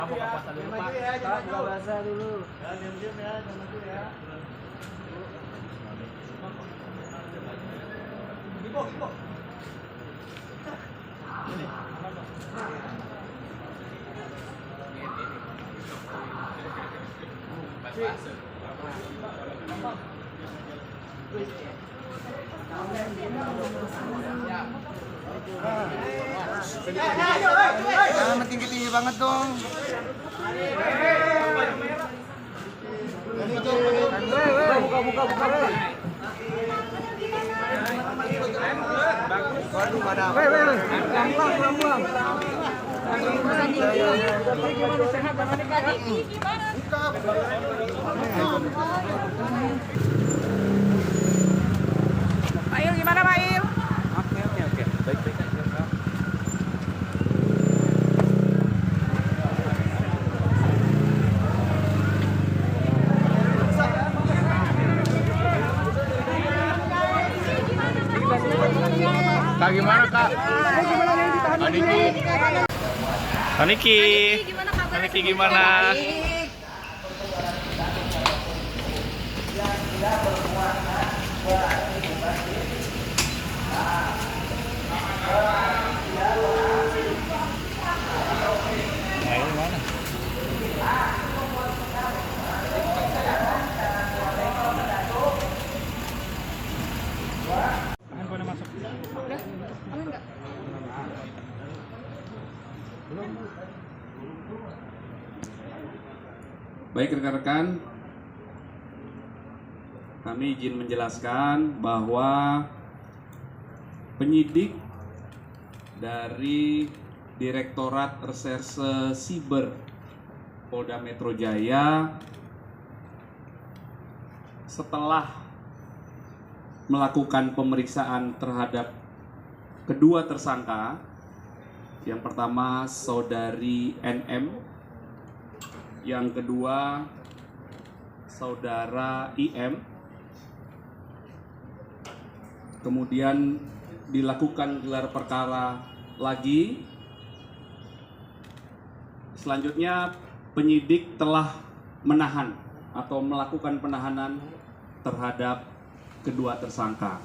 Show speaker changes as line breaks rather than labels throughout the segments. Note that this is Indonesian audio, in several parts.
Buka puasa dulu Pak.
Buka puasa dulu.
Ya, diam-diam ya, jangan maju ya. Ibu, ibu.
Jangan tinggi-tinggi banget dong. Buka. Waduh, pada apa? Pelan-pelan. Gimana sehat sama kaki?
Pak Il, gimana Pak Il?
Oke. Baik. Kak gimana Kak? Aniki gimana?
Baik rekan-rekan, kami izin menjelaskan bahwa penyidik dari Direktorat Reserse Siber Polda Metro Jaya setelah melakukan pemeriksaan terhadap kedua tersangka, yang pertama saudari NM, yang kedua saudara IM, kemudian dilakukan gelar perkara lagi. Selanjutnya penyidik telah menahan atau melakukan penahanan terhadap kedua tersangka.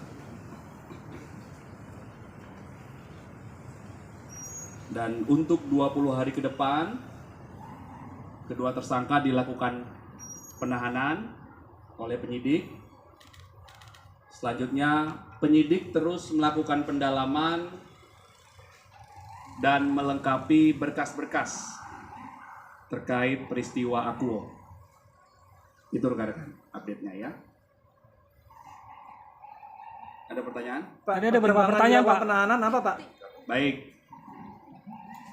Dan untuk 20 hari ke depan, kedua tersangka dilakukan penahanan oleh penyidik. Selanjutnya penyidik terus melakukan pendalaman dan melengkapi berkas-berkas terkait peristiwa Akuo. Itu rekan-rekan update-nya ya. Ada pertanyaan?
Pak, ada beberapa pertanyaan Pak. Penahanan apa Pak?
Baik.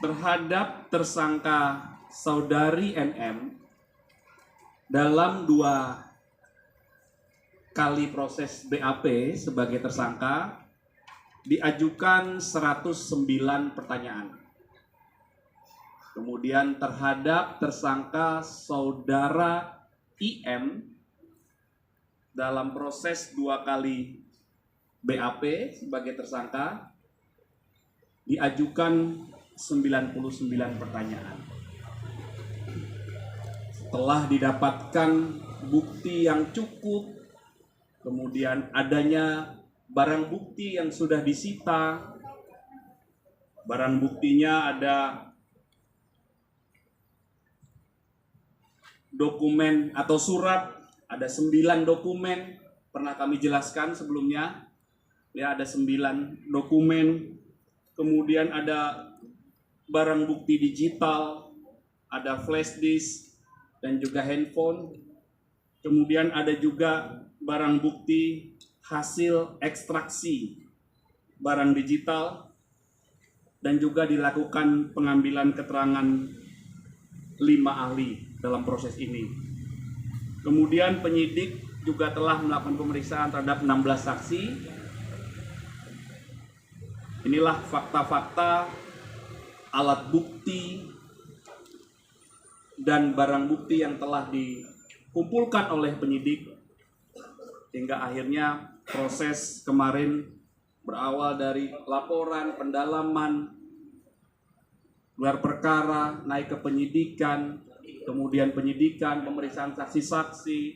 Terhadap tersangka saudari NM, dalam 2 kali proses BAP sebagai tersangka diajukan 109 pertanyaan. Kemudian terhadap tersangka saudara IM dalam proses 2 kali BAP sebagai tersangka diajukan 99 pertanyaan. Setelah didapatkan bukti yang cukup, kemudian adanya barang bukti yang sudah disita. Barang buktinya ada dokumen atau surat, ada 9 dokumen, pernah kami jelaskan sebelumnya. Ya, ada 9 dokumen. Kemudian ada barang bukti digital, ada flash disk, dan juga handphone. Kemudian ada juga barang bukti hasil ekstraksi barang digital, dan juga dilakukan pengambilan keterangan 5 ahli dalam proses ini. Kemudian penyidik juga telah melakukan pemeriksaan terhadap 16 saksi. Inilah fakta-fakta, alat bukti, dan barang bukti yang telah dikumpulkan oleh penyidik hingga akhirnya proses kemarin berawal dari laporan, pendalaman, gelar perkara, naik ke penyidikan, kemudian penyidikan, pemeriksaan saksi-saksi,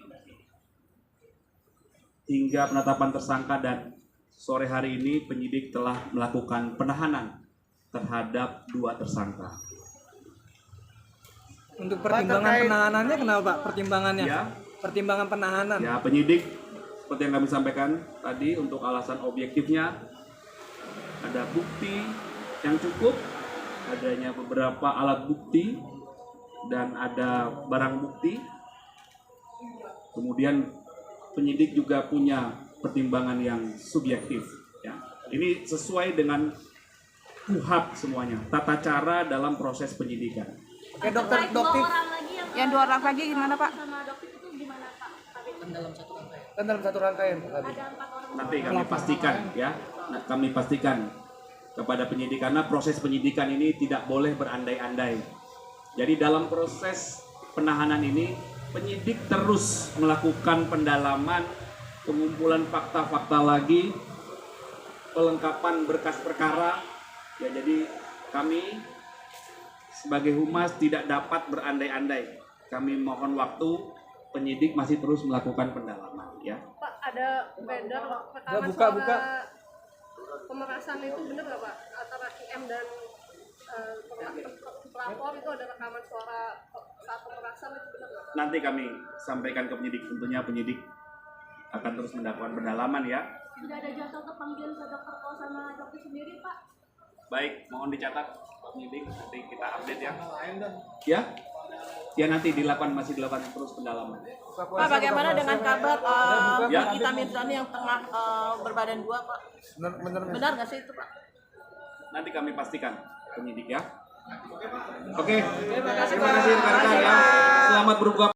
hingga penetapan tersangka, dan sore hari ini penyidik telah melakukan penahanan terhadap 2 tersangka.
Untuk pertimbangan penahanannya kenapa Pak? Pertimbangannya?
Ya.
Pertimbangan penahanan.
Ya, penyidik seperti yang kami sampaikan tadi, untuk alasan objektifnya ada bukti yang cukup, adanya beberapa alat bukti dan ada barang bukti. Kemudian penyidik juga punya pertimbangan yang subjektif. Ya, ini sesuai dengan KUHP semuanya, tata cara dalam proses penyidikan.
Oke dokter, dokter.
Yang 2 orang lagi gimana Pak?
Kan dalam satu rangkaian tadi.
Nanti kami pastikan ya, kami pastikan kepada penyidik, karena proses penyidikan ini tidak boleh berandai-andai. Jadi dalam proses penahanan ini penyidik terus melakukan pendalaman, pengumpulan fakta-fakta lagi, pelengkapan berkas perkara. Ya, jadi kami sebagai humas tidak dapat berandai-andai. Kami mohon waktu, penyidik masih terus melakukan pendalaman ya.
Pak, ada beredar rekaman
Buka.
pemerasan itu benar nggak Pak? Antara IM dan pelapor itu ada rekaman suara saat pemerasan, itu benar nggak Pak?
Nanti kami sampaikan ke penyidik, tentunya penyidik akan terus melakukan pendalaman ya.
Tidak ada jadwal untuk panggilan ke dokter Ko sama dokter sendiri Pak?
Baik, mohon dicatat Pak penyidik, nanti kita update ya. Ya? Ya, nanti masih dilakukan terus pendalaman.
Pak, bagaimana dengan kabar
Ya.
Nikita Mirzani yang tengah berbadan 2 Pak? Benar nggak sih itu Pak?
Nanti kami pastikan penyidik ya. Oke. Terima kasih rekan-rekan ya. Selamat berbuka